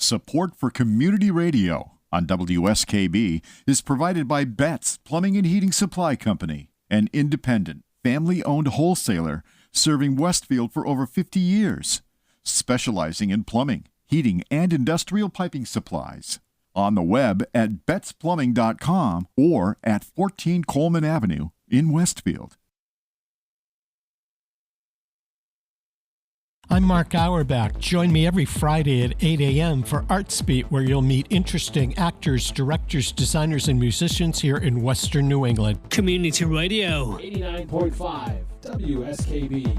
Support for community radio on WSKB is provided by Betts Plumbing and Heating Supply Company, an independent, family-owned wholesaler serving Westfield for over 50 years, specializing in plumbing, heating, and industrial piping supplies. On the web at bettsplumbing.com or at 14 Coleman Avenue in Westfield. I'm Mark Auerbach. Join me every Friday at 8 a.m. for Arts Beat, where you'll meet interesting actors, directors, designers, and musicians here in Western New England. Community Radio. 89.5 WSKB.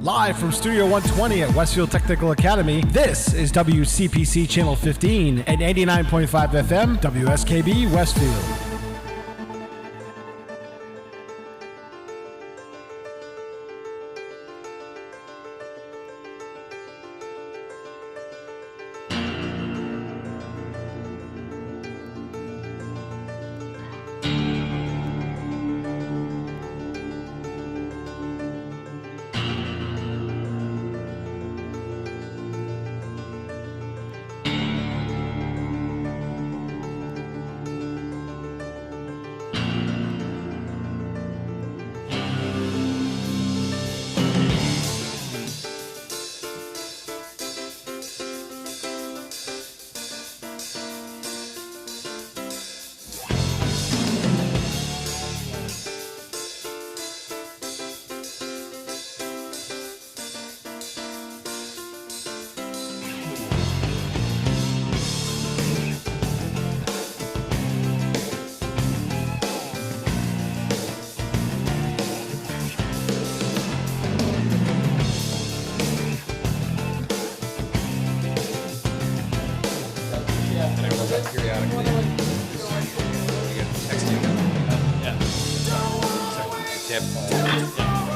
Live from Studio 120 at Westfield Technical Academy, this is WCPC Channel 15 and 89.5 FM WSKB Westfield.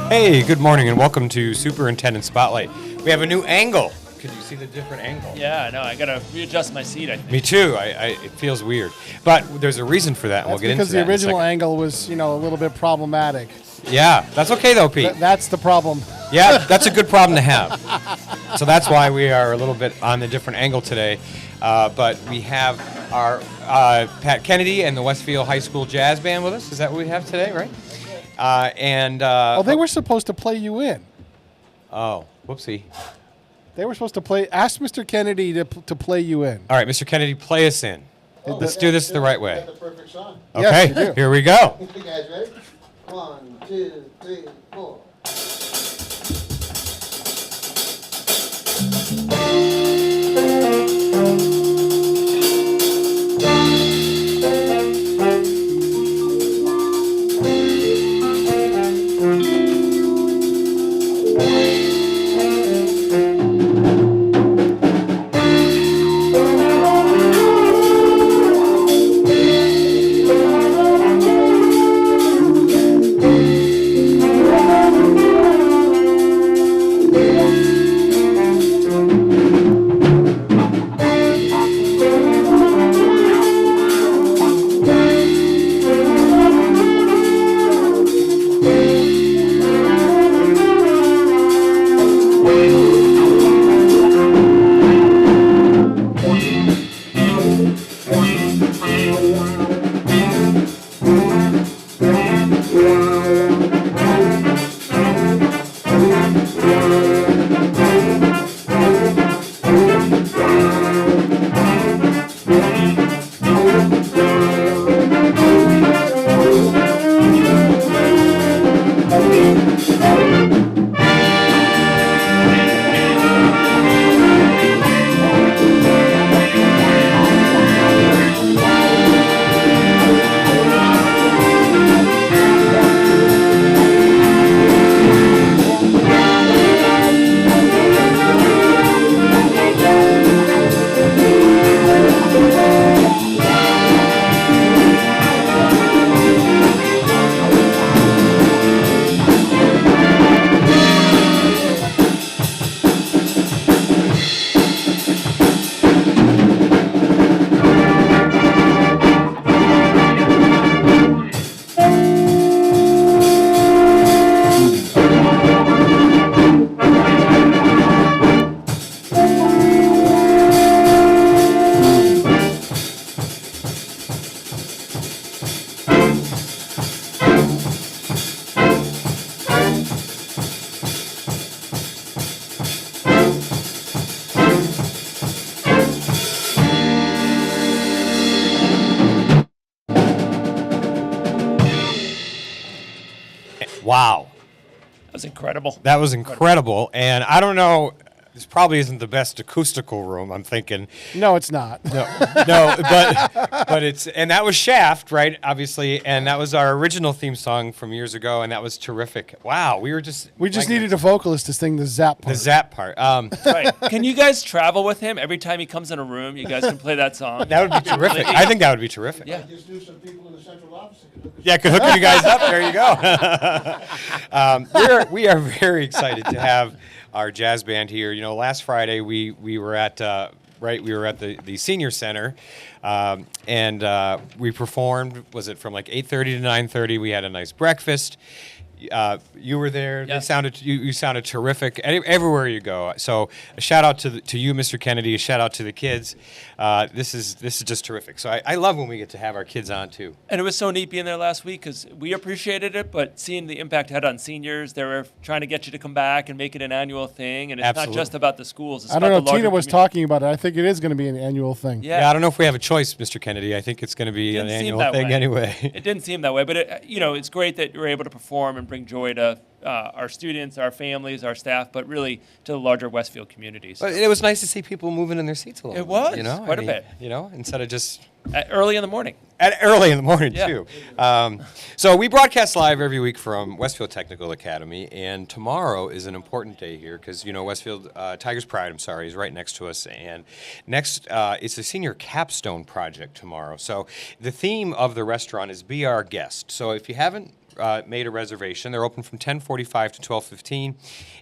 Hey, good morning and welcome to Superintendents Spotlight. We have a new angle. Could you see the different angle? Yeah, I know. I gotta readjust my seat, I think. Me too. It feels weird, but there's a reason for that, and we'll get into that. Because the original angle was, a little bit problematic. Yeah, that's okay though, Pete. That's the problem. Yeah, that's a good problem to have. So that's why we are a little bit on a different angle today. But we have our Pat Kennedy and the Westfield High School Jazz Band with us. Is that what we have today, right? They were supposed to play you in. Oh, whoopsie. They were supposed to play. Ask Mr. Kennedy to play you in. All right, Mr. Kennedy, play us in. Let's do this the right way. Got the perfect song. Okay, Yes, you do. here we go. You guys ready? 1, 2, 3, 4. That was incredible. That was incredible. And I don't know, this probably isn't the best acoustical room, I'm thinking. No, it's not. No, but it's, and that was Shaft, right? Obviously, and that was our original theme song from years ago, and that was terrific. Wow, we just needed a vocalist to sing the zap part. the zap part. Right. Can you guys travel with him every time he comes in a room? You guys can play that song. That would be terrific. I think that would be terrific. Yeah. Just knew some people in the central office that could hook us Yeah, could hook you guys up. There you go. We are very excited to have our jazz band here. You know, last Friday we were at we were at the senior center, and we performed. Was it from like 8:30 to 9:30? We had a nice breakfast. You were there. Yeah. You sounded terrific everywhere you go. So a shout out to you, Mr. Kennedy. A shout out to the kids. This is just terrific. So I love when we get to have our kids on too. And it was so neat being there last week because we appreciated it, but seeing the impact it had on seniors, they were trying to get you to come back and make it an annual thing. And it's Absolutely. not just about the schools. It's I don't about know. the larger Tina was community. talking about it. I think it is going to be an annual thing. Yeah. I don't know if we have a choice, Mr. Kennedy. I think it's going to be an Didn't seem annual that thing way. anyway. It didn't seem that way, but it's great that you're able to perform and bring joy to our students, our families, our staff, but really to the larger Westfield community. So But it was nice to see people moving in their seats a little It bit, was, you know? quite a bit. You know, instead of just early in the morning. early in the morning, Yeah. too. So we broadcast live every week from Westfield Technical Academy, and tomorrow is an important day here because, you know, Westfield, Tigers Pride, is right next to us. And next, it's a senior capstone project tomorrow. So the theme of the restaurant is Be Our Guest. So if you haven't made a reservation. They're open from 10:45 to 12:15,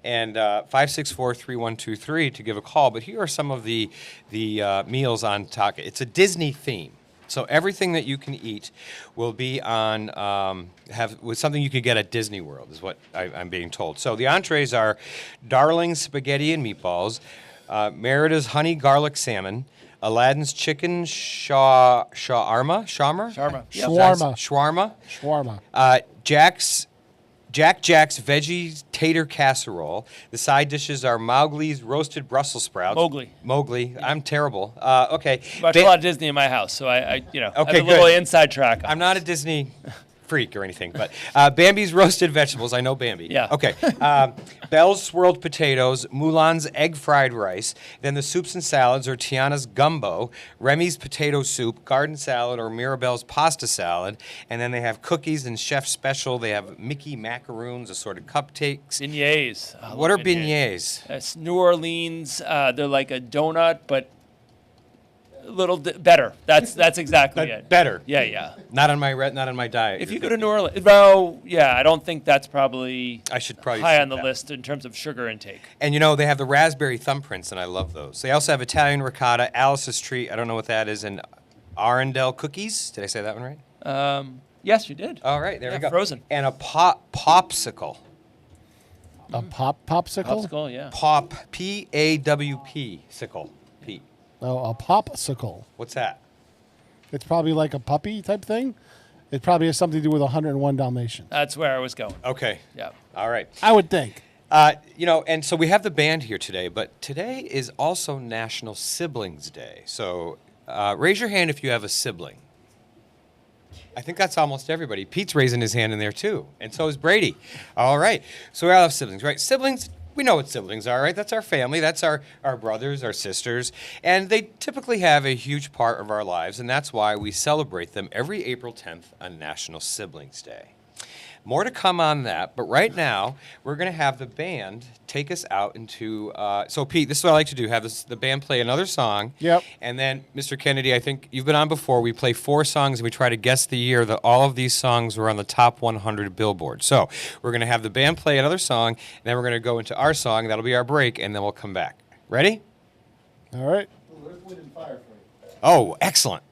and 564-3123 to give a call. But here are some of the meals on Taka. It's a Disney theme. So everything that you can eat will be on with something you could get at Disney World, is what I'm being told. So the entrees are Darling spaghetti and meatballs, Merida's honey garlic salmon, Aladdin's chicken shawarma. Jack's veggie tater casserole. The side dishes are Mowgli's roasted Brussels sprouts. Mowgli. I'm terrible. Okay. Watch a lot of Disney in my house, so I have Okay, a little good. inside track. I'm not a Disney freak or anything, but Bambi's roasted vegetables. I know Bambi. Yeah. Okay. Bell's swirled potatoes, Mulan's egg fried rice, then the soups and salads are Tiana's gumbo, Remy's potato soup, garden salad, or Mirabelle's pasta salad, and then they have cookies and chef special. They have Mickey macaroons, assorted cupcakes. Beignets. What are beignets? It's New Orleans. They're like a donut, but a little better. That's exactly it. Better. Yeah. Not on my diet. If you go to New Orleans, well, yeah, I don't think that's probably I should probably high see on the that. list in terms of sugar intake. And you know, they have the raspberry thumbprints, and I love those. They also have Italian ricotta, Alice's treat, I don't know what that is, and Arendelle cookies. Did I say that one right? Yes, you did. All right, there we go. Frozen. And a popsicle. A popsicle? Popsicle, yeah. Pop, P-A-W-P, sickle. P. Oh, a popsicle. What's that? It's probably like a puppy type thing. It probably has something to do with 101 Dalmatians. That's where I was going. Okay. Yeah. All right. I would think. You know, and so we have the band here today, but today is also National Siblings Day. So raise your hand if you have a sibling. I think that's almost everybody. Pete's raising his hand in there too, and so is Brady. All right. So we all have siblings, right? Siblings, we know what siblings are, right? That's our family. That's our brothers, our sisters. And they typically have a huge part of our lives, and that's why we celebrate them every April 10th on National Siblings Day. More to come on that, but right now we're going to have the band take us out into. So, Pete, this is what I like to do: have the band play another song. Yep. And then, Mr. Kennedy, I think you've been on before. We play 4 songs and we try to guess the year that all of these songs were on the top 100 Billboard. So, we're going to have the band play another song, and then we're going to go into our song. That'll be our break, and then we'll come back. Ready? All right. Earth, Wind, and Fire for you. Oh, excellent.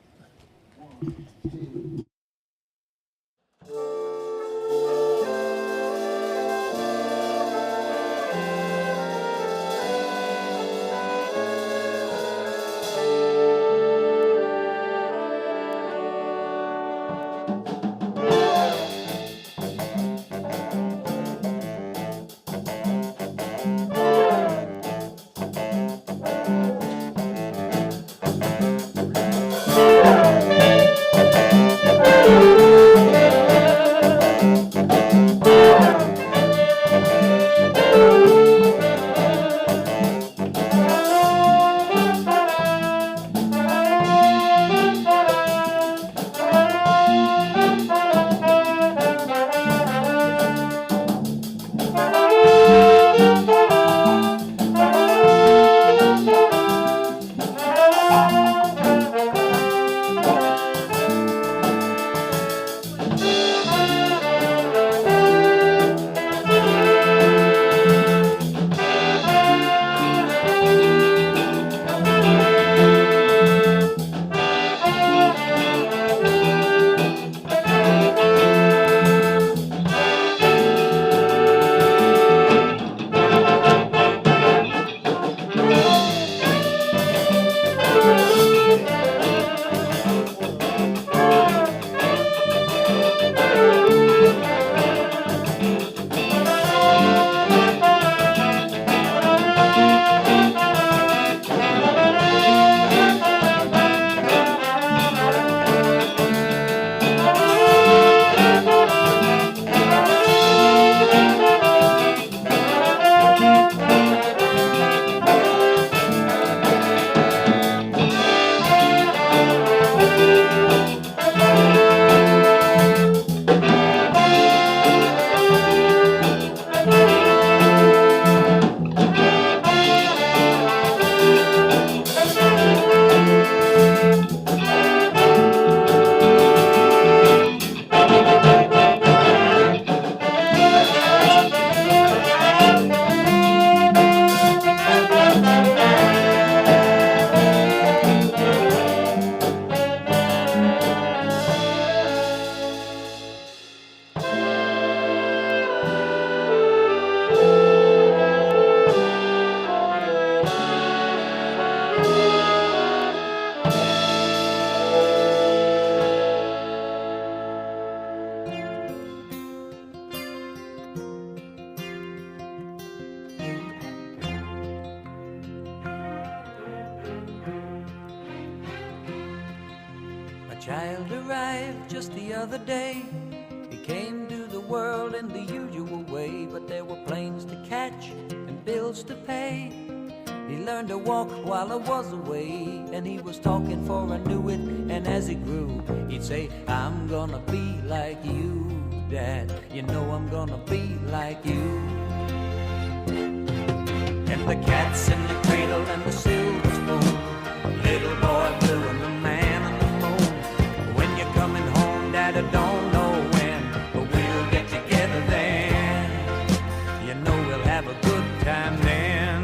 child arrived just the other day. He came to the world in the usual way, but there were planes to catch and bills to pay. He learned to walk while I was away, and he was talking for I knew it. And as he grew, he'd say, I'm gonna be like you, Dad. You know I'm gonna be like you. And the cat's in the cradle and the silver spoon, little boy blue and the man on the moon. When you're coming home, Dad, I don't know when, but we'll get together then. You know we'll have a good time then.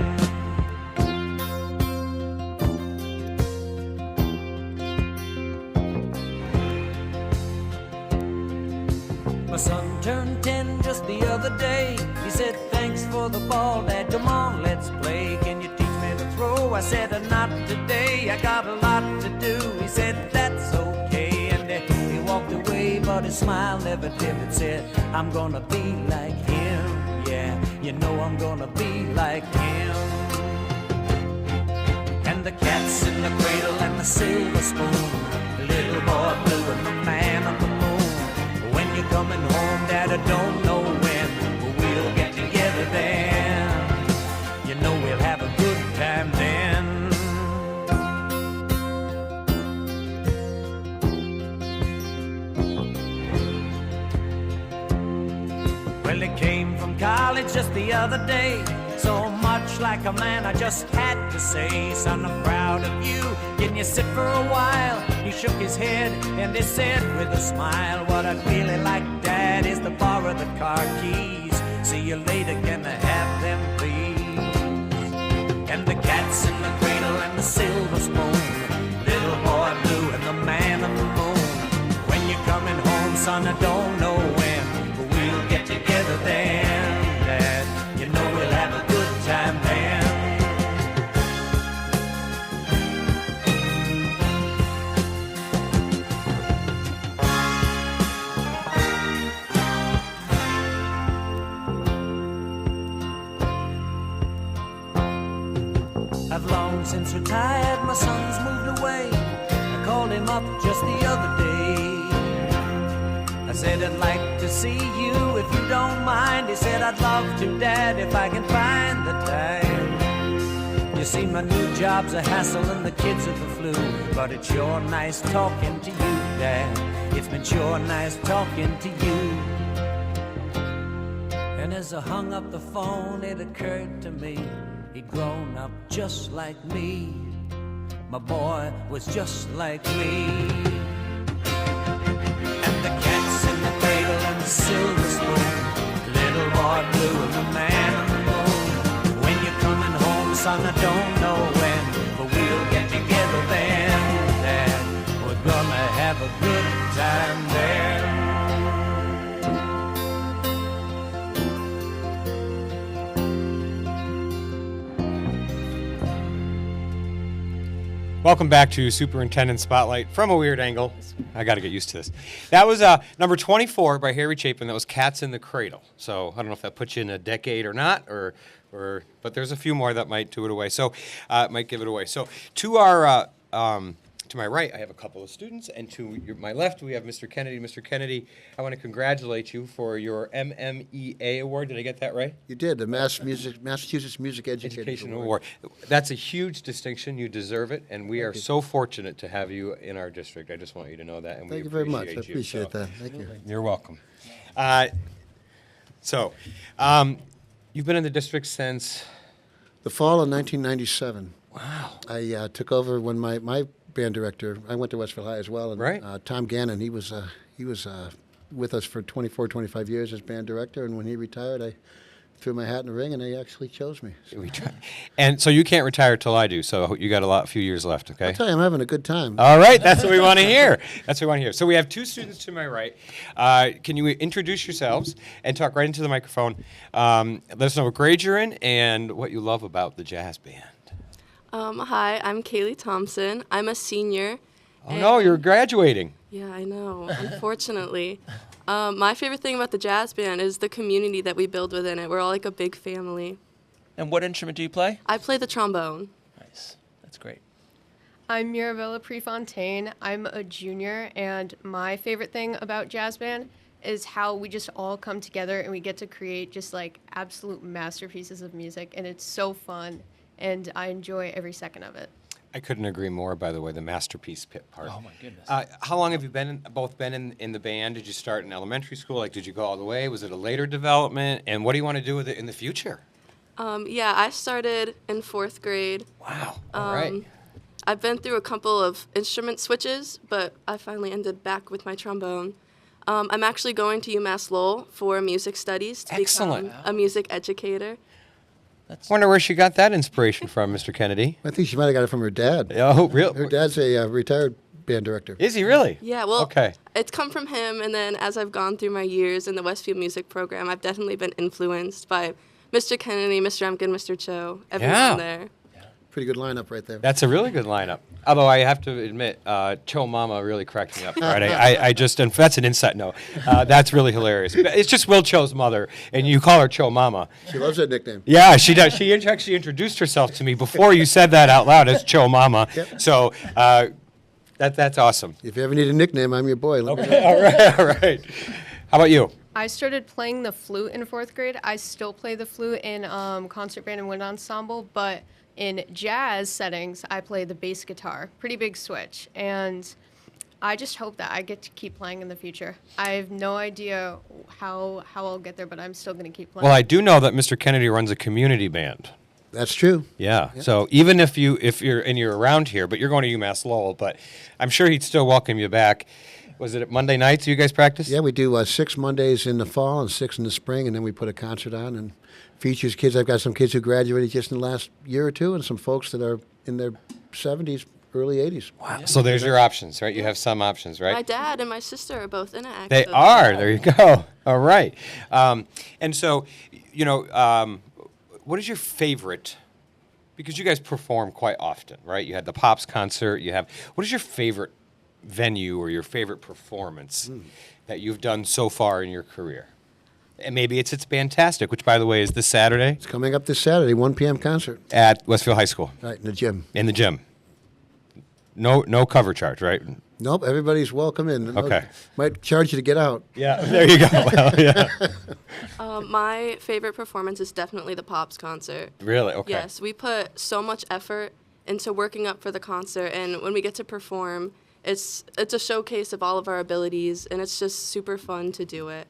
My son turned 10 just the other day. He said, thanks for the ball, Dad, come on, let's play. Can you teach me to throw? I said, not today, I got a lot to do. He said, that's okay, and he walked away, but his smile never dimmed. Said, I'm gonna be like him, yeah, you know I'm gonna be like him. And the cat's in the cradle and the silver spoon, little boy blue and the man on the moon. When you're coming home, Dad, I don't know when, but we'll get together then. You know we'll have a good time then. Well, he came from college just the other day. So much like a man, I just had to say, son, I'm proud of you. Can you sit for a while? He shook his head and he said with a smile, what I'd really like, Dad, is to borrow the car keys. See you later, can I have them, please? And the cat's in the cradle and the silver spoon, little boy blue and the man on the moon. When you're coming home, son, I don't know when, but we'll get together then, Dad. You know we'll have a good time then. I've long since retired, my son's moved away. I called him up just the other day. I said, I'd like to see you if you don't mind. He said, I'd love to, Dad, if I can find the time. You see, my new job's a hassle and the kids are the flu, but it's sure nice talking to you, Dad. It's been sure nice talking to you. And as I hung up the phone, it occurred to me, he'd grown up just like me. My boy was just like me. And the cat's in the cradle and the silver spoon, little boy blue and the man on the moon. When you're coming home, son, I don't know when, but we'll get together then, Dad. We're gonna have a good time then. Welcome back to Superintendents Spotlight from a weird angle. I got to get used to this. That was number 24 by Harry Chapin. That was Cats in the Cradle. So I don't know if that puts you in a decade or not, but there's a few more that might do it away. So might give it away. So to our to my right, I have a couple of students, and to my left, we have Mr. Kennedy. Mr. Kennedy, I want to congratulate you for your MMEA award. Did I get that right? You did, the Massachusetts Music Education Award. That's a huge distinction. You deserve it, and we are so fortunate to have you in our district. I just want you to know that, and Thank you very much. I appreciate that. Thank you. You're welcome. You've been in the district since The fall of 1997. Wow. I took over when my band director, I went to Westfield High as well, and Right. Tom Gannon, he was with us for 24, 25 years as band director, and when he retired, I threw my hat in the ring, and they actually chose me. And so you can't retire till I do, so you got a few years left, okay? I'll tell you, I'm having a good time. All right, that's what we want to hear. That's what we want to hear. So we have two students to my right. Can you introduce yourselves and talk right into the microphone? Let us know what grade you're in and what you love about the jazz band. Hi, I'm Kaylee Thompson. I'm a senior. Oh, no, you're graduating. Yeah, I know, unfortunately. My favorite thing about the jazz band is the community that we build within it. We're all like a big family. And what instrument do you play? I play the trombone. Nice. That's great. I'm Mirabella Prefontaine. I'm a junior, and my favorite thing about jazz band is how we just all come together and we get to create just like absolute masterpieces of music, and it's so fun, and I enjoy every second of it. I couldn't agree more, by the way, the masterpiece pit part. Oh, my goodness. How long have you both been in the band? Did you start in elementary school? Like, did you go all the way? Was it a later development? And what do you want to do with it in the future? Yeah, I started in 4th grade. Wow. All right. I've been through a couple of instrument switches, but I finally ended back with my trombone. I'm actually going to UMass Lowell for music studies to Excellent. become a music educator. Wonder where she got that inspiration from, Mr. Kennedy. I think she might have got it from her dad. Oh, real? Her dad's a retired band director. Is he really? Yeah, well, Okay. it's come from him, and then as I've gone through my years in the Westfield music program, I've definitely been influenced by Mr. Kennedy, Mr. Emkin, Mr. Cho, everyone Yeah. there. Pretty good lineup right there. That's a really good lineup. Although I have to admit, Cho Mama really cracked me up Friday. I just, and that's an insight note. That's really hilarious. It's just Will Cho's mother, and you call her Cho Mama. She loves that nickname. Yeah, she does. She actually introduced herself to me before you said that out loud as Cho Mama. Yep. So that's awesome. If you ever need a nickname, I'm your boy. Let me know. All right. How about you? I started playing the flute in 4th grade. I still play the flute in concert band and wind ensemble, but in jazz settings, I play the bass guitar. Pretty big switch. And I just hope that I get to keep playing in the future. I have no idea how I'll get there, but I'm still going to keep playing. Well, I do know that Mr. Kennedy runs a community band. That's true. Yeah. So even if you're around here, but you're going to UMass Lowell, but I'm sure he'd still welcome you back. Was it Monday nights you guys practice? Yeah, we do 6 Mondays in the fall and 6 in the spring, and then we put a concert on and features kids. I've got some kids who graduated just in the last year or two, and some folks that are in their 70s, early 80s. Wow. So there's your options, right? You have some options, right? My dad and my sister are both in it. They are. There you go. All right. And so, what is your favorite? Because you guys perform quite often, right? You had the Pops concert. What is your favorite venue or your favorite performance that you've done so far in your career? And maybe it's Fantastic, which, by the way, is this Saturday. It's coming up this Saturday, 1 p.m. concert. At Westfield High School. Right, in the gym. In the gym. No cover charge, right? Nope, everybody's welcome in. Okay. Might charge you to get out. Yeah, there you go. Well, yeah. My favorite performance is definitely the Pops concert. Really? Okay. Yes, we put so much effort into working up for the concert, and when we get to perform, it's a showcase of all of our abilities, and it's just super fun to do it.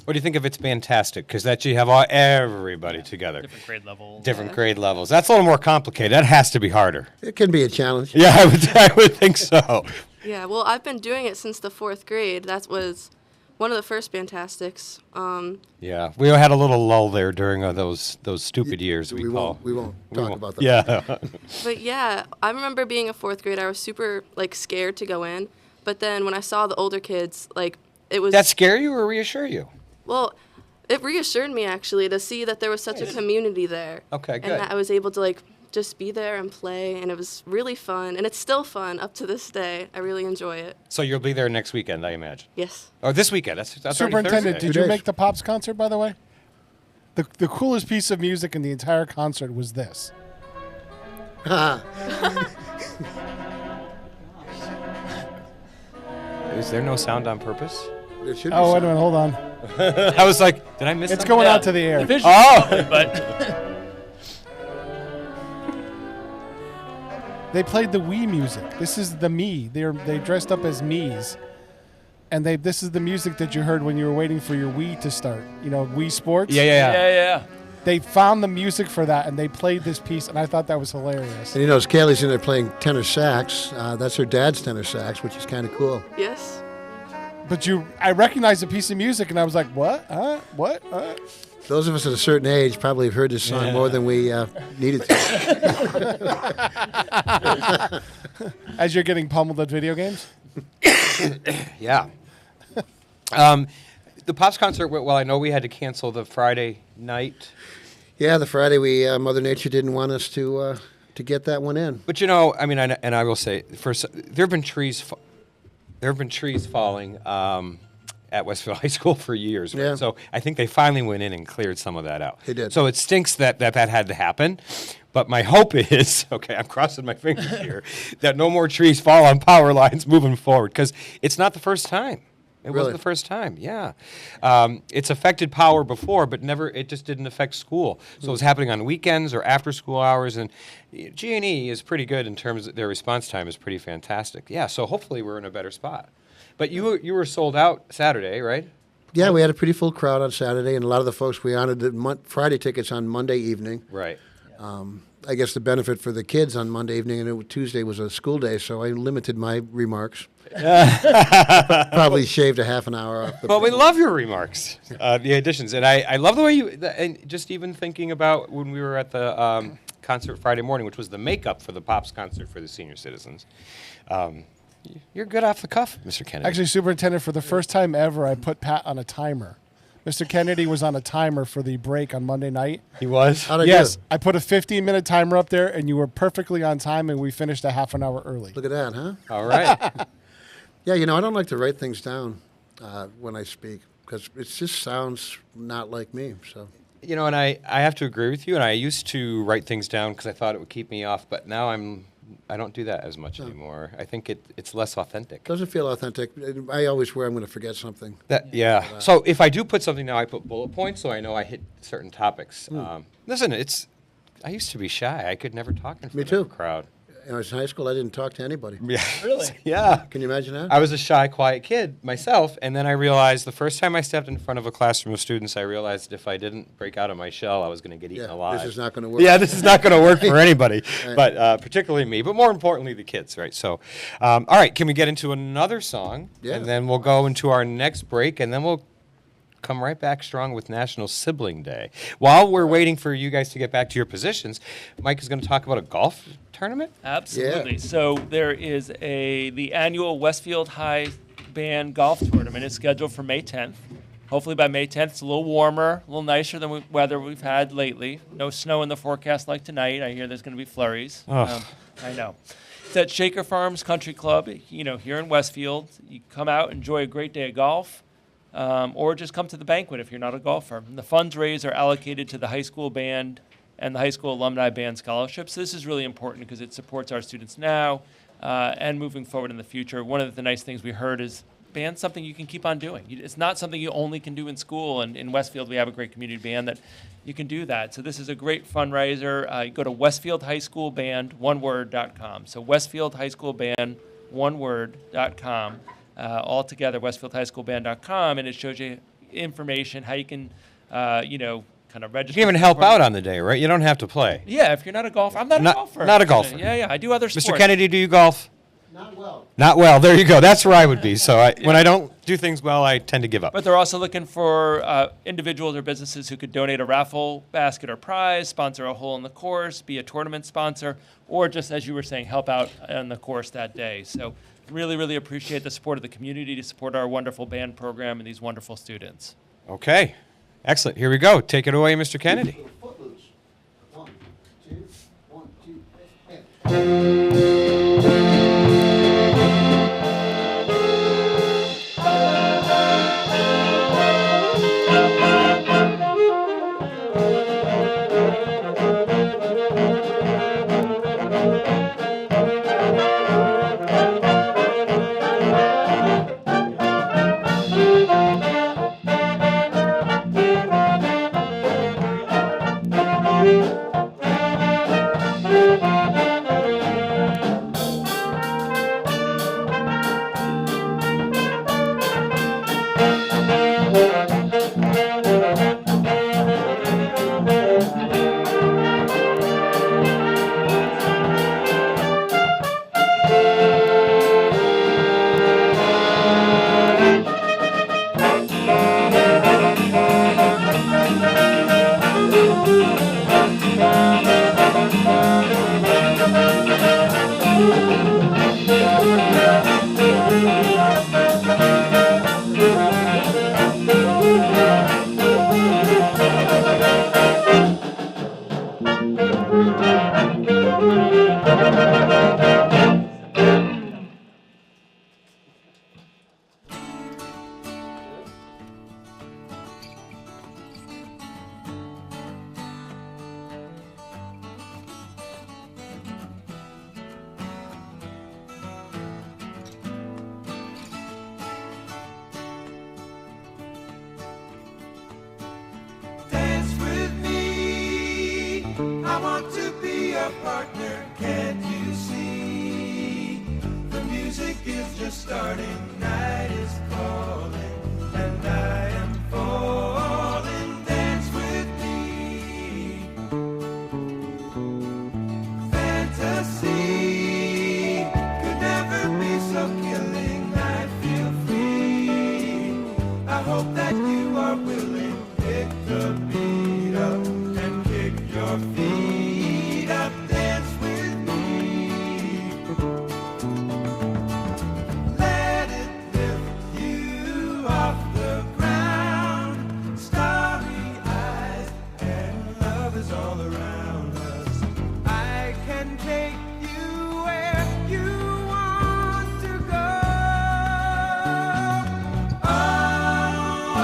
What do you think of It's Fantastic? Because that you have everybody together. Different grade levels. Different grade levels. That's a little more complicated. That has to be harder. It can be a challenge. Yeah, I would think so. Yeah, well, I've been doing it since the 4th grade. That was one of the first Fantastics. Yeah, we had a little lull there during those stupid years we call. We won't talk about that. Yeah. But yeah, I remember being a 4th grader. I was super scared to go in. But then when I saw the older kids, it was. That scare you or reassure you? Well, it reassured me actually to see that there was such a community there. Okay, good. And that I was able to just be there and play, and it was really fun, and it's still fun up to this day. I really enjoy it. So you'll be there next weekend, I imagine. Yes. Or this weekend. That's Superintendent, Thursday. did you make the Pops concert, by the way? The coolest piece of music in the entire concert was this. Is there no sound on purpose? There should be Oh, wait a some. minute, hold on. I was like, did I miss It's something? going out to the air. But They played the Wii music. This is the Me. They dressed up as Miis. And this is the music that you heard when you were waiting for your Wii to start. Wii Sports? yeah. They found the music for that, and they played this piece, and I thought that was hilarious. And as Kaylee's in there playing tenor sax, that's her dad's tenor sax, which is kind of cool. Yes. But I recognized a piece of music, and I was like, what? What? Those of us at a certain age probably have heard this song more than we needed to. As you're getting pummeled at video games? Yeah. The Pops concert, well, I know we had to cancel the Friday night. Yeah, the Friday Mother Nature didn't want us to get that one in. But I will say, there have been trees falling at Westfield High School for years. Right? Yeah. So I think they finally went in and cleared some of that out. They did. So it stinks that had to happen. But my hope is, okay, I'm crossing my fingers here, that no more trees fall on power lines moving forward, because it's not the first time. It Really? was the first time, yeah. It's affected power before, but never. It just didn't affect school. So it was happening on weekends or after school hours, and G&E is pretty good in terms of their response time is pretty fantastic. Yeah, so hopefully we're in a better spot. But you were sold out Saturday, right? Yeah, we had a pretty full crowd on Saturday, and a lot of the folks we honored the Friday tickets on Monday evening. Right. I guess the benefit for the kids on Monday evening, and Tuesday was a school day, so I limited my remarks. Probably shaved a half an hour off. But we love your remarks, the additions, and I love the way you. And just even thinking about when we were at the concert Friday morning, which was the makeup for the Pops concert for the senior citizens. You're good off the cuff, Mr. Kennedy. Actually, Superintendent, for the first time ever, I put Pat on a timer. Mr. Kennedy was on a timer for the break on Monday night. He was? How'd I Yes, do? I put a 15-minute timer up there, and you were perfectly on time, and we finished a half an hour early. Look at that, huh? All right. Yeah, you know, I don't like to write things down when I speak because it just sounds not like me. So, You know, and I have to agree with you, and I used to write things down because I thought it would keep me off, but now I don't do that as much anymore. I think it's less authentic. doesn't feel authentic. I always worry I'm going to forget something. Yeah. So if I do put something now, I put bullet points so I know I hit certain topics. Listen, I used to be shy. I could never talk in front too. of a crowd. When I was in high school, I didn't talk to anybody. Yeah. Really? Yeah. Can you imagine that? I was a shy, quiet kid myself, and then I realized the first time I stepped in front of a classroom of students, I realized if I didn't break out of my shell, I was going to get eaten alive. This is not going to work. Yeah, this is not going to work for anybody, Right. but particularly me, but more importantly, the kids, right? So, all right, can we get into another song? Yeah. And then we'll go into our next break, and then we'll come right back strong with National Sibling Day. While we're waiting for you guys to get back to your positions, Mike is going to talk about a golf tournament? Absolutely. Yeah. So there is the annual Westfield High Band Golf Tournament is scheduled for May 10th. Hopefully by May 10th, it's a little warmer, a little nicer than weather we've had lately. No snow in the forecast like tonight. I hear there's going to be flurries. I know. It's at Shaker Farms Country Club, here in Westfield. You come out, enjoy a great day of golf. Or just come to the banquet if you're not a golfer. And the funds raised are allocated to the high school band and the high school alumni band scholarships. This is really important because it supports our students now and moving forward in the future. One of the nice things we heard is band's something you can keep on doing. It's not something you only can do in school. And in Westfield, we have a great community band that you can do that. So this is a great fundraiser. You go to westfieldhighschoolband1word.com. So westfieldhighschoolband1word.com. All together, westfieldhighschoolband.com, and it shows you information, how you can, kind of register. You can even help out on the day, right? You don't have to play. Yeah, if you're not a golfer. I'm not a golfer. Not a golfer. Yeah, I do other sports. Mr. Kennedy, do you golf? Not well. Not well. There you go. That's where I would be. So when I don't do things well, I tend to give up. But they're also looking for individuals or businesses who could donate a raffle basket or prize, sponsor a hole in the course, be a tournament sponsor, or just, as you were saying, help out on the course that day. So really, really appreciate the support of the community to support our wonderful band program and these wonderful students. Okay. Excellent. Here we go. Take it away, Mr. Kennedy. Footloose. 1, 2, 1, 2, and. I want to be a partner, can't you see? The music is just starting, night is calling, and I am falling, dance with me. Fantasy could never be so killing, I feel free. I hope that you are willing, pick the beat up and kick your feet up, dance with me. Let it lift you off the ground, starry eyes, and love is all around us. I can take you where you want to go. Oh,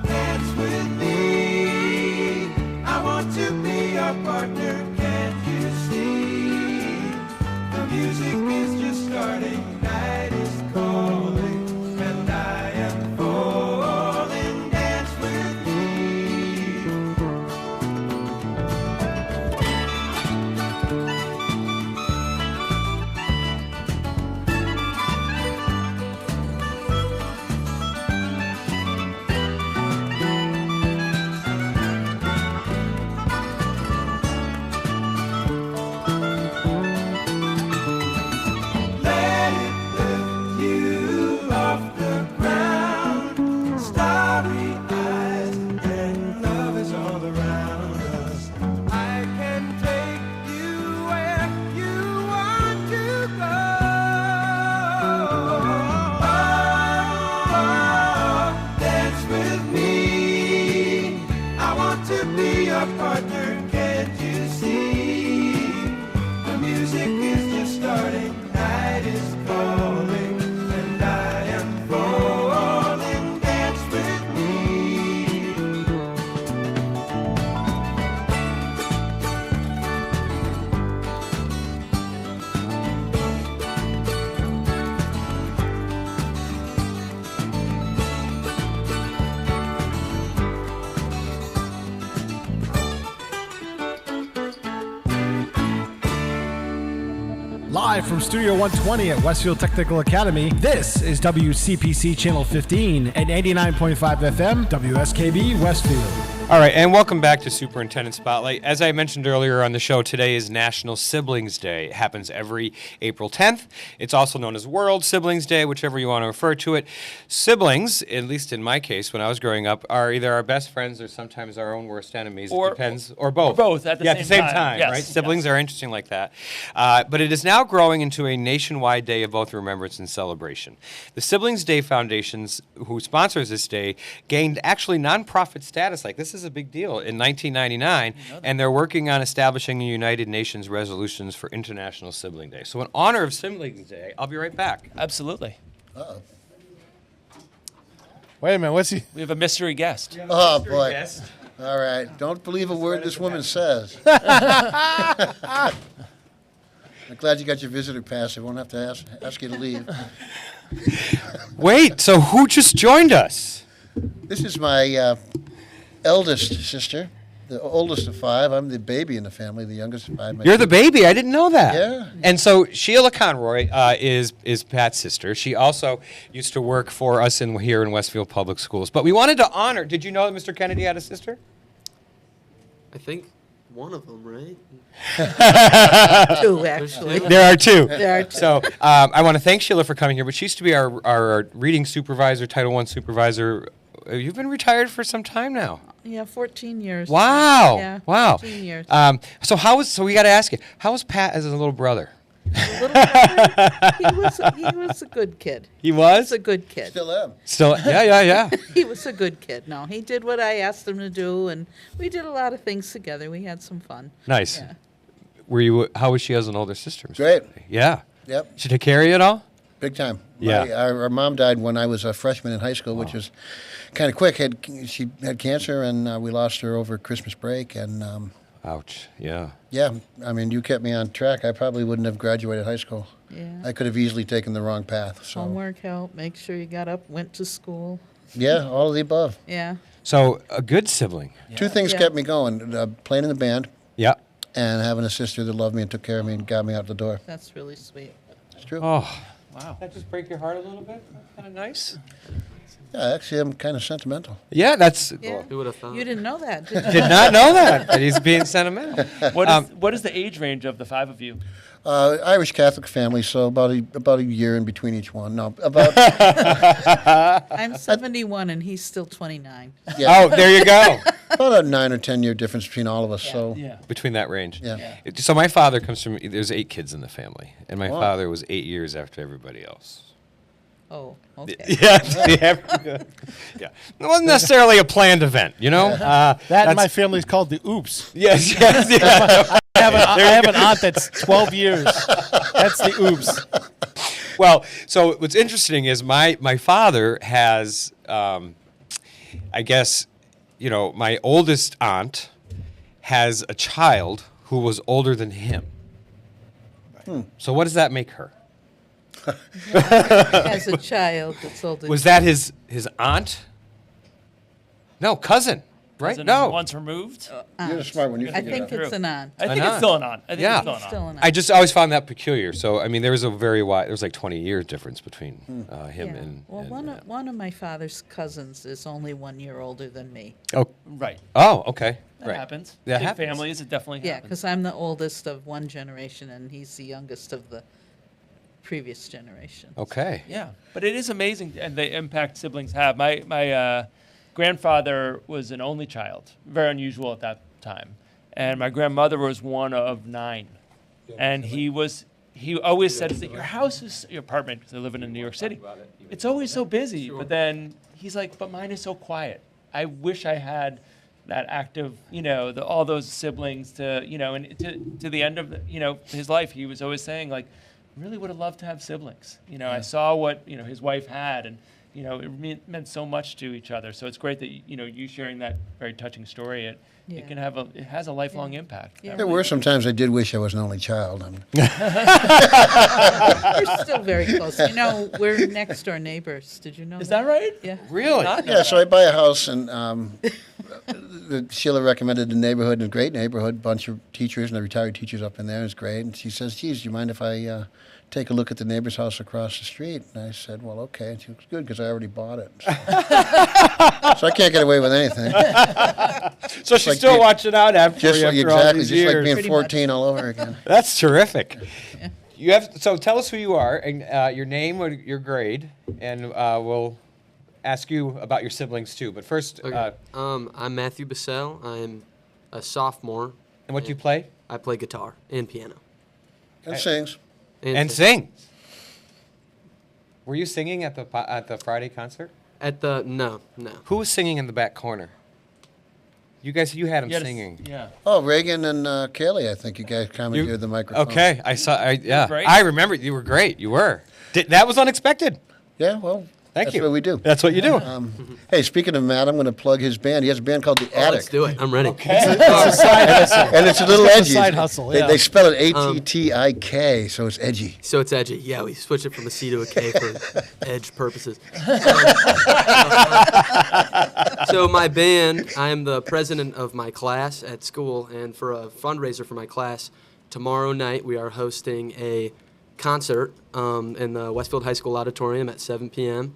dance with me. I want to be your partner, can't you see? The music is just starting, night is calling, and I am falling, dance with me. Let it lift you off the ground, starry eyes, and love is all around us. I can take you where you want to go. Oh, dance with me. I want to be your partner, can't you see? The music is just starting, night is calling, and I am falling, dance with me. Live from Studio 120 at Westfield Technical Academy, this is WCPC Channel 15 and 89.5 FM, WSKB Westfield. All right, and welcome back to Superintendent Spotlight. As I mentioned earlier on the show, today is National Siblings Day. It happens every April 10th. It's also known as World Siblings Day, whichever you want to refer to it. Siblings, at least in my case, when I was growing up, are either our best friends or sometimes our own worst enemies. It depends, or both. Or both at the same time. Yes, right? Siblings are interesting like that. But it is now growing into a nationwide day of both remembrance and celebration. The Siblings Day Foundations, who sponsors this day, gained actually nonprofit status. Like, this is a big deal in 1999, and they're working on establishing the United Nations resolutions for International Sibling Day. So in honor of Siblings Day, I'll be right back. Absolutely. Uh-oh. Wait a minute, what's he? We have a mystery guest. Oh, boy. All right. Don't believe a word this woman says. I'm glad you got your visitor pass. I won't have to ask you to leave. Wait, so who just joined us? This is my eldest sister, the oldest of five. I'm the baby in the family, the youngest of five. You're the baby. I didn't know that. Yeah. And so Sheila Conroy is Pat's sister. She also used to work for us here in Westfield Public Schools. But we wanted to honor. Did you know that Mr. Kennedy had a sister? I think one of them, right? Two, actually. There are two. There are two. So I want to thank Sheila for coming here. But she used to be our reading supervisor, Title I supervisor. You've been retired for some time now. Yeah, 14 years. Wow. Yeah, Wow. 14 years. So we got to ask you, how was Pat as a little brother? Little brother, he was a good kid. He was? He was a good kid. Still am. Still, yeah. He was a good kid. No, he did what I asked him to do, and we did a lot of things together. We had some fun. Nice. Yeah. How was she as an older sister? Mr. Great. Yeah. Yep. She take care of you at all? Big time. Yeah. Our mom died when I was a freshman in high school, which was kind of quick. She had cancer, and we lost her over Christmas break. And ouch. Yeah. Yeah. I mean, you kept me on track. I probably wouldn't have graduated high school. Yeah. I could have easily taken the wrong path. So. Homework help, make sure you got up, went to school. Yeah, all of the above. Yeah. So a good sibling. Two things kept me going: playing in the band Yeah. and having a sister that loved me and took care of me and got me out the door. That's really sweet. It's true. Oh, Wow. that just break your heart a little bit? Kind of nice. Yeah, actually, I'm kind of sentimental. Yeah, that's. Yeah. Who would have thought? You didn't know that, did you? Did not know that he's being sentimental. What is the age range of the 5 of you? Irish Catholic family, so about a year in between each one. No, about I'm 71 and he's still 29. yeah, Oh, there you go. about a 9 or 10 year difference between all of us. So Yeah. Between that range. Yeah. So my father comes from. There's 8 kids in the family, and my Wow. father was 8 years after everybody else. Oh, okay. Yeah, yeah. It wasn't necessarily a planned event, you know. That in my family's called the oops. Yes, yes, yeah. I have an aunt that's 12 years. That's the oops. Well, so what's interesting is my father has, I guess, my oldest aunt has a child who was older than him. So what does that make her? As a child that's older. Was that his aunt? No, cousin. Right? Is it No. Once removed? you're the smart one. You I figured it think out. it's an aunt. I think An it's aunt. still an aunt. I think Yeah. it's still an aunt. Still an I aunt. just always found that peculiar. So I mean, there was a very wide. There was like 20 years difference between him Yeah. and. Well, one of my father's cousins is only 1 year older than me. Oh. Right. Oh. Okay. That right. happens. That Big happens. families, it definitely Yeah, happens. because I'm the oldest of one generation and he's the youngest of the previous generation. Okay. Yeah, but it is amazing, and the impact siblings have. My grandfather was an only child, very unusual at that time, and my grandmother was one of 9, and he always said that your apartment, because I live in New York City, it's always so busy. But then he's like, but mine is so quiet. I wish I had that active, all those siblings to, and to the end of his life, he was always saying like, really would have loved to have siblings. I saw what his wife had, and it meant so much to each other. So it's great that you sharing that very touching story. It has a lifelong impact. Yeah. There were some times I did wish I was an only child. We're still very close. We're next door neighbors. Did you know Is that right? Yeah. Really? Yeah, so I buy a house, and Sheila recommended the neighborhood, a great neighborhood, bunch of teachers and the retired teachers up in there. It's great. And she says, geez, do you mind if I take a look at the neighbor's house across the street? And I said, well, okay. And she was good because I already bought it. So I can't get away with anything. So she's like still being- watching out after Just you like after all exactly, these just like years. being Pretty 14 all over again. That's terrific. So tell us who you are and your name or your grade, and we'll ask you about your siblings too. But first, Okay. I'm Matthew Bissell. I'm a sophomore. and what do you play? I play guitar and piano. And sings. And sing. Were you singing at the Friday concert? No. Who was singing in the back corner? You had him singing. Yeah. Oh, Reagan and Kaylee, I think you guys commandeered the microphone. Okay, I saw. Yeah, great. I remember. You were great. You were. That was unexpected. Yeah, well, Thank that's you. what we do. That's what you do. Hey, speaking of Matt, I'm going to plug his band. He has a band called The Attic. Let's do it. I'm ready. And it's a little edgy. side hustle, yeah. They spell it ATTIK, so it's edgy. So it's edgy. Yeah, we switched it from a C to a K for edge purposes. So my band, I am the president of my class at school, and for a fundraiser for my class, tomorrow night we are hosting a concert in the Westfield High School auditorium at 7 p.m.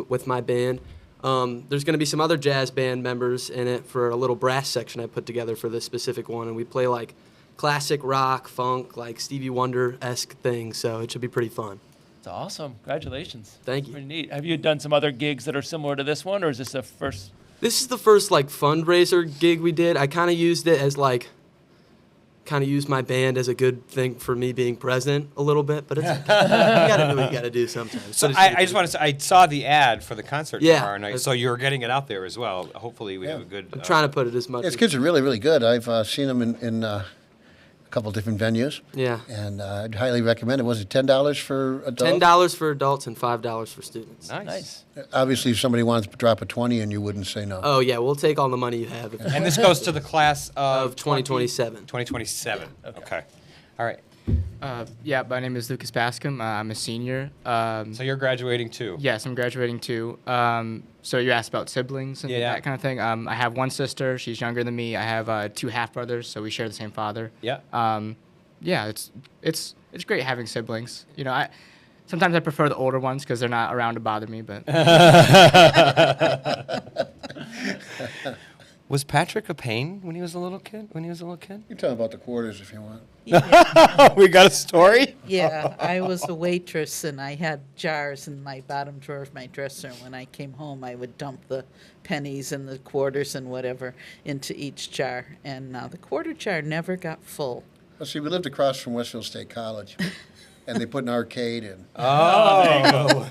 With my band. There's going to be some other jazz band members in it for a little brass section I put together for this specific one, and we play like classic rock, funk, like Stevie Wonder-esque things, so it should be pretty fun. It's awesome. Congratulations. Thank you. Pretty neat. Have you done some other gigs that are similar to this one, or is this the first? This is the first like fundraiser gig we did. I kind of used it as used my band as a good thing for me being president a little bit, but it's you gotta do what you gotta do sometimes. So But I just want to say, I saw the ad for the concert Yeah. tomorrow night, so you're getting it out there as well. Hopefully we have a good... I'm trying to put it as much. His kids are really, really good. I've seen them in a couple different venues. Yeah. And I'd highly recommend it. Was it $10 for adults? $10 for adults and $5 for students. Nice. Obviously, if somebody wants to drop a 20 in, you wouldn't say no. Oh yeah, we'll take all the money you have. If And this goes to the class of... of 2027. 2027. Okay. All right. Yeah, my name is Lucas Bascom. I'm a senior. So you're graduating too? Yes, I'm graduating too. So you asked about siblings and that kind of thing. I have one sister. She's younger than me. I have 2 half brothers, so we share the same father. Yeah. Yeah, it's great having siblings. You know, sometimes I prefer the older ones because they're not around to bother me. But was Patrick a pain when he was a little kid? You can tell about the quarters if you want. We got a story? Yeah, I was a waitress, and I had jars in my bottom drawer of my dresser. When I came home, I would dump the pennies and the quarters and whatever into each jar, and the quarter jar never got full. Well, see, we lived across from Westfield State College, and they put an arcade in. Oh, there you go.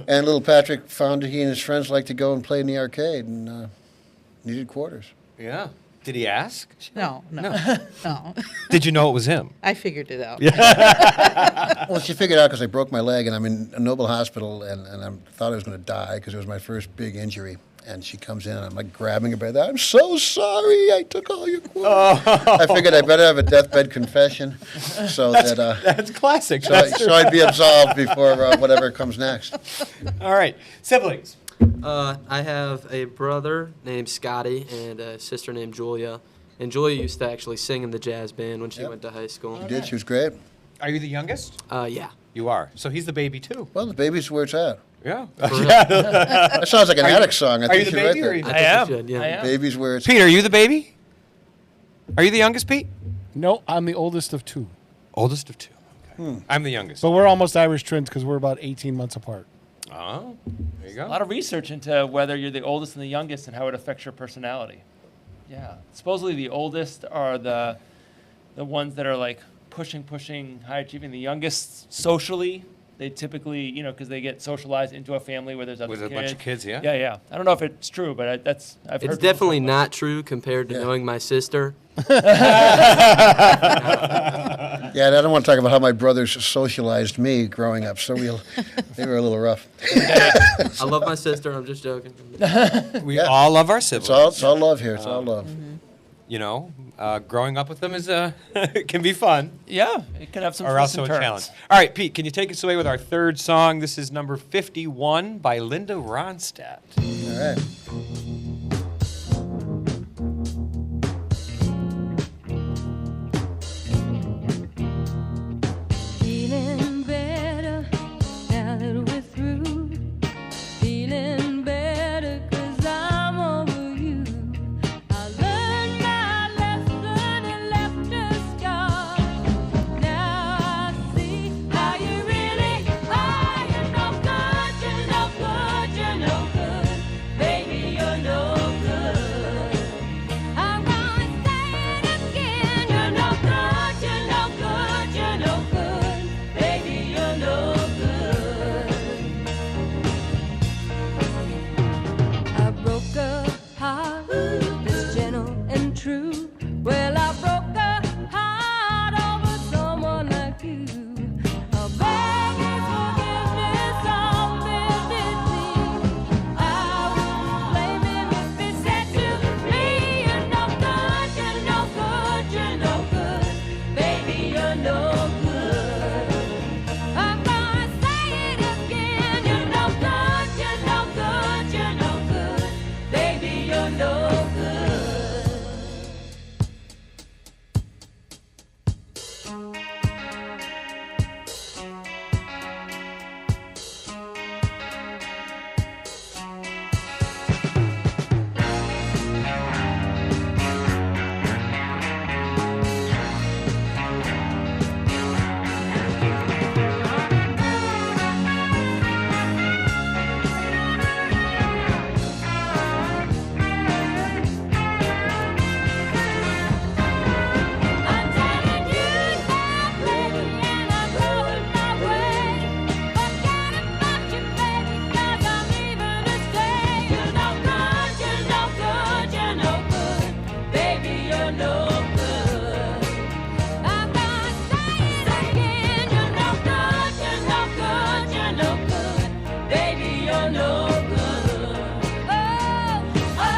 And little Patrick found that he and his friends liked to go and play in the arcade, and needed quarters. Yeah. Did he ask? No. Did you know it was him? I figured it out. Well, she figured out because I broke my leg, and I'm in a Noble Hospital, and I thought I was going to die because it was my first big injury. And she comes in, and I'm like grabbing her by the I'm so sorry, I took all your quarters. Oh. I figured I better have a deathbed confession, so that's classic. So I'd be absolved before whatever comes next. All right, siblings. I have a brother named Scotty and a sister named Julia. And Julia used to actually sing in the jazz band when she went to high school. She did. She was great. Are you the youngest? Yeah. You are. So he's the baby too. Well, the baby's where it's at. Yeah. That sounds like an attic song. Are you the baby? Right I am. Yeah. I am. Baby's where it's Pete, are you the baby? Are you the youngest, Pete? No, I'm the oldest of 2. Oldest of 2. Okay. I'm the youngest. But we're almost Irish twins because we're about 18 months apart. Oh, there you go. A lot of research into whether you're the oldest and the youngest and how it affects your personality. Yeah. Supposedly the oldest are the ones that are like pushing, high achieving. The youngest socially, they typically, because they get socialized into a family where there's other With kids. a bunch of kids, yeah. Yeah. I don't know if it's true, but I've heard. It's definitely not true compared to knowing my sister. Yeah, and I don't want to talk about how my brothers socialized me growing up, so they were a little rough. I love my sister. I'm just joking. We all love our siblings. It's all love here. It's all love. Growing up with them is can be fun. Yeah, it can have some or twists also and a turns. challenge. All right, Pete, can you take us away with our third song? This is number 51 by Linda Ronstadt. All right. Feeling better now that we're through. Feeling better 'cause I'm over you. I learned my lesson and left a scar. Now I see how you really are. You're no good, you're no good, you're no good. Baby, you're no good. I'm gonna say it again. You're no good, you're no good, you're no good. Baby, you're no good. I broke a heart that's gentle and true. Well, I broke a heart over someone like you. I'll beg his forgiveness on bended knee. I wouldn't blame him if he said to me, you're no good, you're no good, you're no good. Baby, you're no good. I'm gonna say it again. You're no good, you're no good, you're no good. Baby, you're no good. I'm telling you now, baby, and I'm going my way. Forget about you, baby, 'cause I'm leaving to stay. You're no good, you're no good, you're no good. Baby, you're no good. I'm gonna say it again. You're no good, you're no good, you're no good. Baby, you're no good. Oh,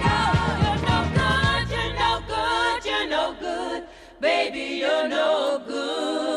no, you're no good, you're no good, you're no good. Baby, you're no good.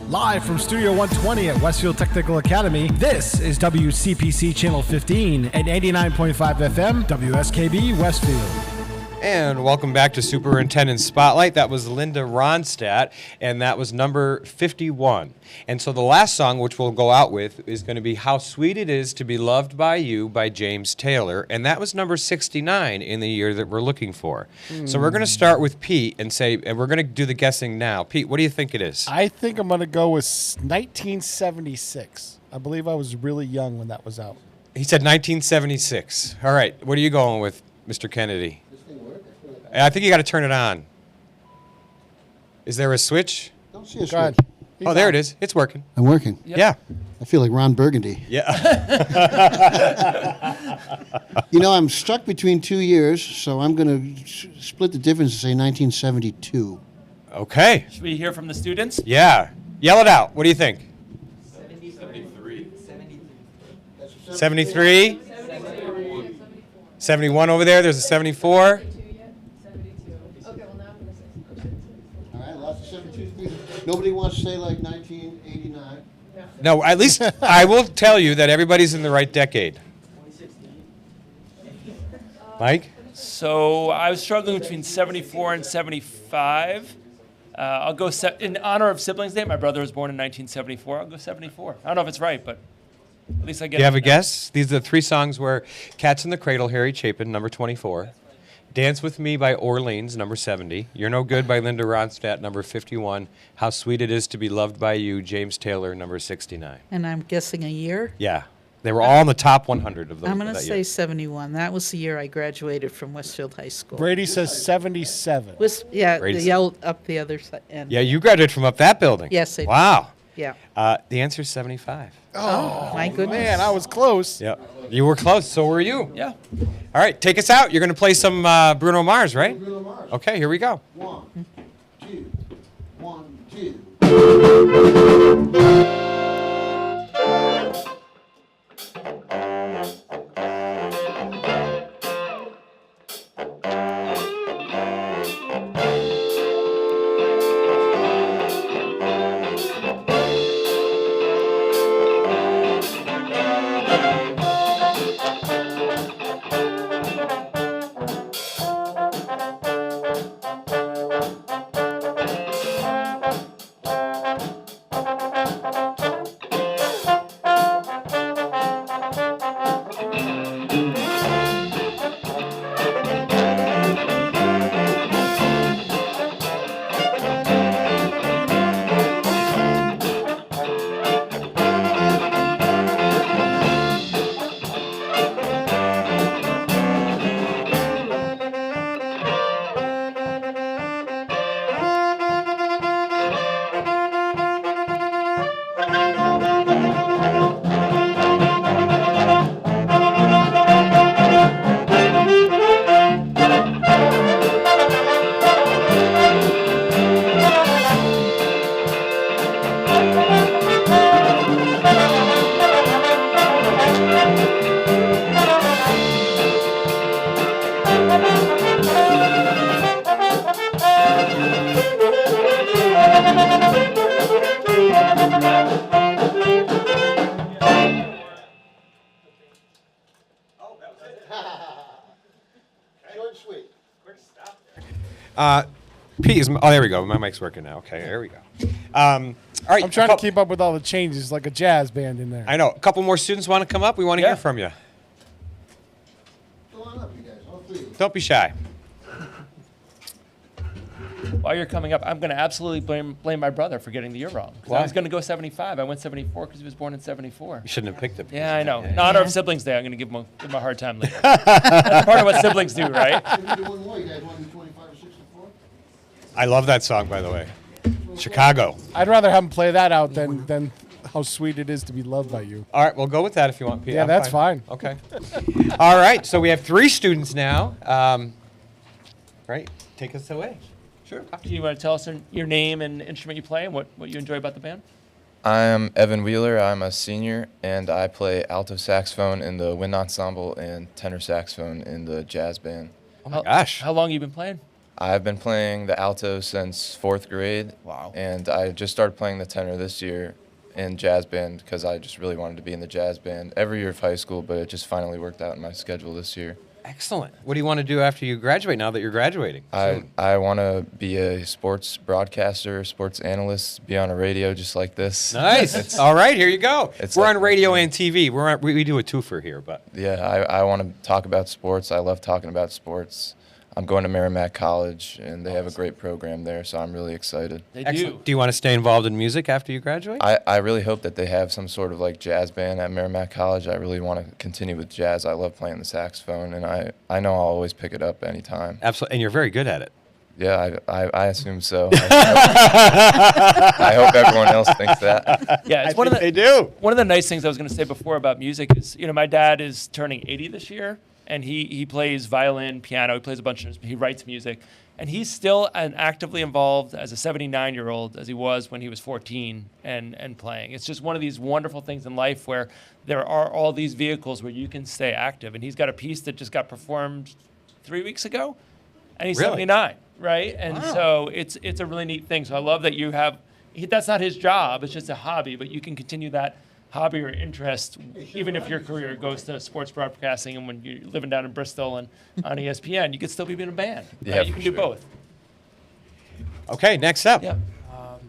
Live from Studio 120 at Westfield Technical Academy, this is WCPC Channel 15 and 89.5 FM, WSKB Westfield. And welcome back to Superintendents Spotlight. That was Linda Ronstadt, and that was number 51. And so the last song, which we'll go out with, is going to be How Sweet It Is to Be Loved by You by James Taylor, and that was number 69 in the year that we're looking for. So we're going to start with Pete and we're going to do the guessing now. Pete, what do you think it is? I think I'm going to go with 1976. I believe I was really young when that was out. He said 1976. All right, what are you going with, Mr. Kennedy? I think you got to turn it on. Is there a switch? Don't see a Go ahead. switch. Oh, there it is. It's working. I'm working. Yeah. I feel like Ron Burgundy. Yeah. You know, I'm stuck between 2 years, so I'm going to split the difference and say 1972. Okay. Should we hear from the students? Yeah. Yell it out. What do you think? 73? 71 over there. There's a 74. All right, lots of 72. Nobody wants to say like 1989. No, at least I will tell you that everybody's in the right decade. Mike? So I was struggling between 74 and 75. I'll go in honor of Siblings Day. My brother was born in 1974. I'll go 74. I don't know if it's right, but at least I get Do you have it a guess? These are the three songs where Cats in the Cradle, Harry Chapin, number 24. Dance With Me by Orleans, number 70. You're No Good by Linda Ronstadt, number 51. How Sweet It Is to Be Loved by You, James Taylor, number 69. And I'm guessing a year? Yeah. They were all in the top 100 of those. I'm going to that say year. 71. That was the year I graduated from Westfield High School. Brady says 77. Yeah, Brady's- the yell up the other side. And Yeah, you graduated from up that building. Yes, I did. Wow. Yeah. The answer is 75. Oh, my goodness. Man, I was close. Yep. You were close. So were you. Yeah. All right, take us out. You're going to play some Bruno Mars, right? Bruno Mars. Okay, here we go. 1, 2, 1, 2. Short and sweet. Pete is. Oh, there we go. My mic's working now. Okay, there we go. All right. I'm trying to keep up with all the changes, like a jazz band in there. I know. A couple more students want to come up. We want to hear from you. Go on up, you guys. All three. Don't be shy. While you're coming up, I'm going to absolutely blame my brother for getting the year wrong. 'Cause I Why? was going to go 75. I went 74 because he was born in 74. You shouldn't have picked it. Yeah, I know. In honor of Siblings Day, I'm going to give him a hard time later. That's part of what siblings do, right? Can we do one more? You guys want to do 25 or 64? I love that song, by the way. Chicago. I'd rather have him play that out than How Sweet It Is to Be Loved by You. All right, we'll go with that if you want, Pete. Yeah, I'm that's fine. Okay. All right, so we have 3 students now. Right, take us away. Sure. Do you want to tell us your name and instrument you play and what you enjoy about the band? I'm Evan Wheeler. I'm a senior, and I play alto saxophone in the wind ensemble and tenor saxophone in the jazz band. Oh my gosh. How long have you been playing? I've been playing the alto since 4th grade. Wow. And I just started playing the tenor this year in jazz band because I just really wanted to be in the jazz band every year of high school, but it just finally worked out in my schedule this year. Excellent. What do you want to do after you graduate now that you're graduating? I want to be a sports broadcaster, sports analyst, be on a radio just like this. Nice. All right, here you go. We're like on radio and TV. We do a twofer here, but yeah, I want to talk about sports. I love talking about sports. I'm going to Merrimack College, and they have a great program there, so I'm really excited. They Excellent. Do you want to stay involved in music after you graduate? I really hope that they have some sort of like jazz band at Merrimack College. I really want to continue with jazz. I love playing the saxophone, and I know I'll always pick it up anytime. Absolutely, and you're very good at it. Yeah, I assume so. I hope everyone else thinks that. Yeah, it's they do. One of the nice things I was going to say before about music is, my dad is turning 80 this year, and he plays violin, piano. He plays a bunch of. He writes music, and he's still actively involved as a 79-year-old as he was when he was 14 and playing. It's just one of these wonderful things in life where there are all these vehicles where you can stay active. And he's got a piece that just got performed 3 weeks ago, and he's 79, right? And so it's a really neat thing. So I love that you have. That's not his job; it's just a hobby, but you can continue that hobby or interest, even if your career goes to sports broadcasting and when you're living down in Bristol and on ESPN, you could still be in a band. Right? Yeah, You can do both. Okay, next up. Yeah.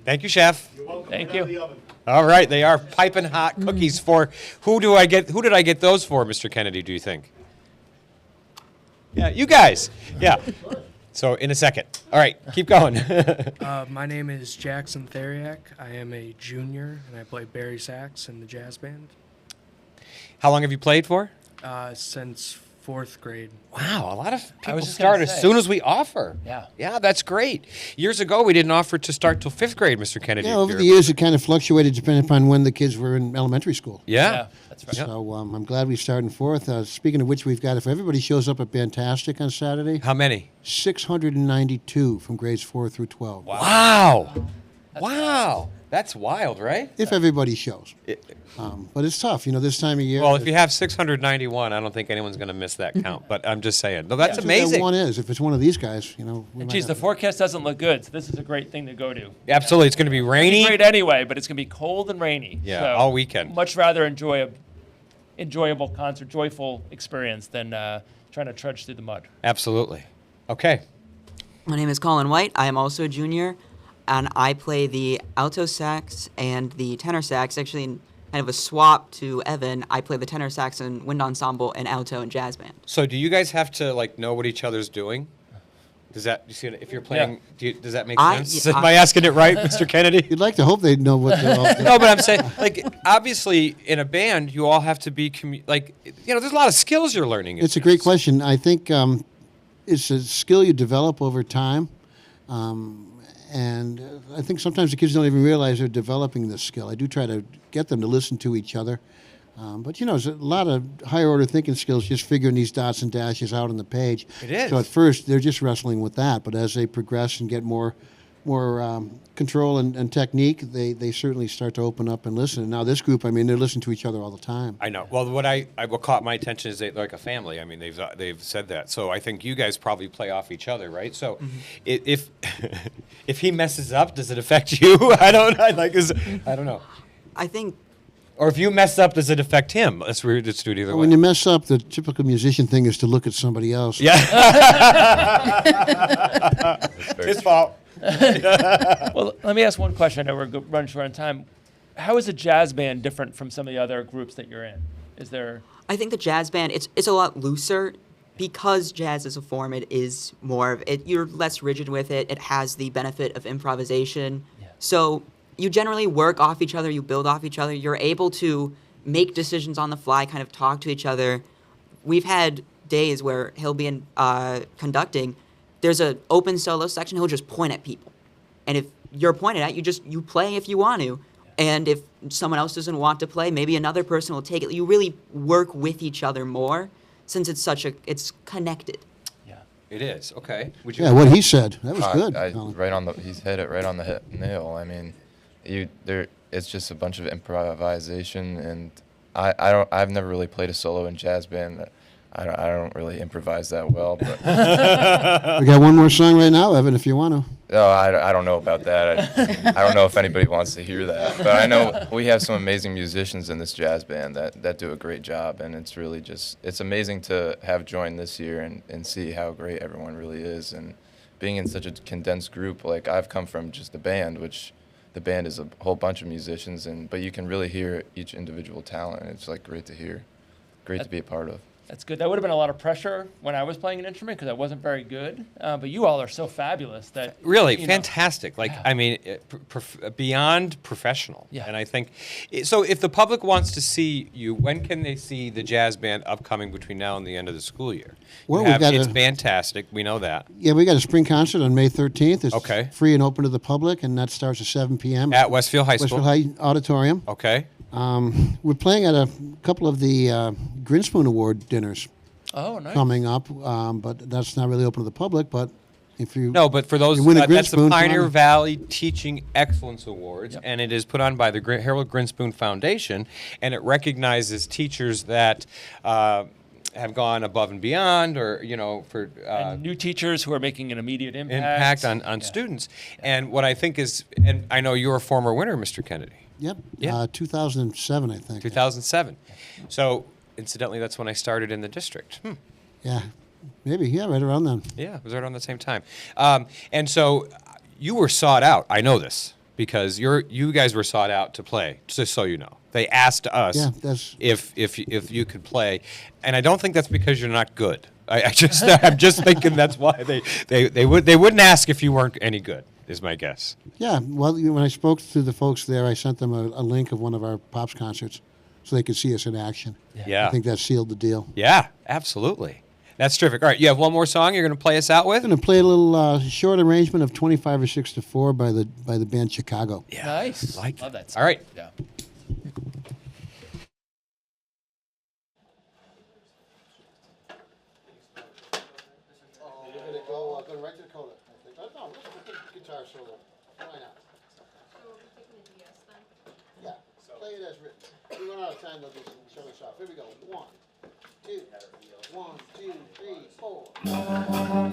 Thank you, Chef. Thank you. All right, they are piping hot cookies for who did I get those for, Mr. Kennedy, do you think? Yeah, you guys. Yeah. So in a second. All right, keep going. My name is Jackson Theriak. I am a junior, and I play bari sax in the jazz band. How long have you played for? Since 4th grade. Wow, a lot of people was just start gonna as say. soon as we offer. Yeah. Yeah, that's great. Years ago, we didn't offer to start till 5th grade, Mr. Kennedy. Yeah, over the years, it kind of fluctuated depending upon when the kids were in elementary school. Yeah. That's right. So I'm glad we started in 4th. Speaking of which, we've got, if everybody shows up at Fantastic on Saturday, How many? 692 from grades 4 through 12. Wow. Wow. That's wild, right? If everybody shows. But it's tough, this time of year. Well, if you have 691, I don't think anyone's going to miss that count. But I'm just saying. No, that's That's what amazing. that one is. If it's one of these guys, we And might geez, the have- forecast doesn't look good, so this is a great thing to go to. Absolutely. It's going to be It'd be rainy. great anyway, but it's going to be cold and rainy. Yeah, So all weekend. Much rather enjoy a enjoyable concert, joyful experience than trying to trudge through the mud. Absolutely. Okay. My name is Colin White. I am also a junior, and I play the alto sax and the tenor sax. Actually, in kind of a swap to Evan, I play the tenor sax and wind ensemble and alto and jazz band. So do you guys have to know what each other's doing? Does that you see if you're playing? Does that make sense? Am I asking it right, Mr. Kennedy? You'd like to hope they'd know what they're all doing. No, but I'm saying obviously in a band you all have to be there's a lot of skills you're learning. It's a great question. I think it's a skill you develop over time. And I think sometimes the kids don't even realize they're developing this skill. I do try to get them to listen to each other. But, there's a lot of higher order thinking skills just figuring these dots and dashes out on the page. It is. So at first, they're just wrestling with that. But as they progress and get more control and technique, they certainly start to open up and listen. And now this group, they're listening to each other all the time. I know. Well, what caught my attention is they're like a family. They've said that. So I think you guys probably play off each other, right? So if he messes up, does it affect you? I don't know. I think. Or if you mess up, does it affect him? Let's do it either way. When you mess up, the typical musician thing is to look at somebody else. Yeah. His fault. Well, let me ask one question. I know we're running short on time. How is a jazz band different from some of the other groups that you're in? Is there? I think the jazz band, it's a lot looser because jazz as a form, it is more of it. You're less rigid with it. It has the benefit of improvisation. Yeah. So you generally work off each other. You build off each other. You're able to make decisions on the fly, kind of talk to each other. We've had days where he'll be conducting. There's an open solo section. He'll just point at people, and if you're pointed at, you play if you want to. And if someone else doesn't want to play, maybe another person will take it. You really work with each other more, since it's connected. Yeah, it is. Okay. Yeah, what he said, that was good. He's hit it right on the nail. It's just a bunch of improvisation, and I've never really played a solo in jazz band. I don't really improvise that well, but We got one more song right now, Evan, if you want to. no, I don't know about that. I don't know if anybody wants to hear that, but I know we have some amazing musicians in this jazz band that do a great job, and it's really it's amazing to have joined this year and see how great everyone really is, and being in such a condensed group. Like, I've come from just the band, which the band is a whole bunch of musicians, but you can really hear each individual talent, and it's like great to hear, great to be a part of. That's good. That would have been a lot of pressure when I was playing an instrument because I wasn't very good. But you all are so fabulous that Really you know. fantastic. Like, I mean, beyond professional. Yeah. And I think, so if the public wants to see you, when can they see the jazz band upcoming between now and the end of the school year? Well, It's fantastic. We know that. Yeah, we got a spring concert on May 13th. It's Okay. free and open to the public, and that starts at 7 p.m. At Westfield High School. Westfield High Auditorium. Okay. We're playing at a couple of the Grinspoon Award dinners. Oh, nice. Coming up, but that's not really open to the public. But if you No, but for those, you win a that's the Grinspoon, Pioneer come on. Valley Teaching Excellence Awards, and it is put on by the Harold Grinspoon Foundation, and it recognizes teachers that have gone above and beyond, or for And new teachers who are making an immediate impact. on students. And what I think is, and I know you're a former winner, Mr. Kennedy. Yep. Yeah. 2007, I think. 2007. So, incidentally, that's when I started in the district. Yeah, maybe. Yeah, right around then. Yeah, it was right around the same time. And so you were sought out. I know this because you guys were sought out to play. Just so you know, they asked us if you could play, and I don't think that's because you're not good. I'm just thinking that's why they wouldn't ask if you weren't any good. Is my guess. Yeah. Well, when I spoke to the folks there, I sent them a link of one of our Pops concerts, so they could see us in action. Yeah. I think that sealed the deal. Yeah, absolutely. That's terrific. All right, you have one more song you're going to play us out with? I'm going to play a little short arrangement of 25 or 6 to 4 by the band Chicago. Yeah. Nice. Love that song. All right. Yeah. Guitar solo. Why not? Yeah, play it as written. We run out of time, they'll do show us off. Here we go. 1, 2, 1, 2, 3, 4.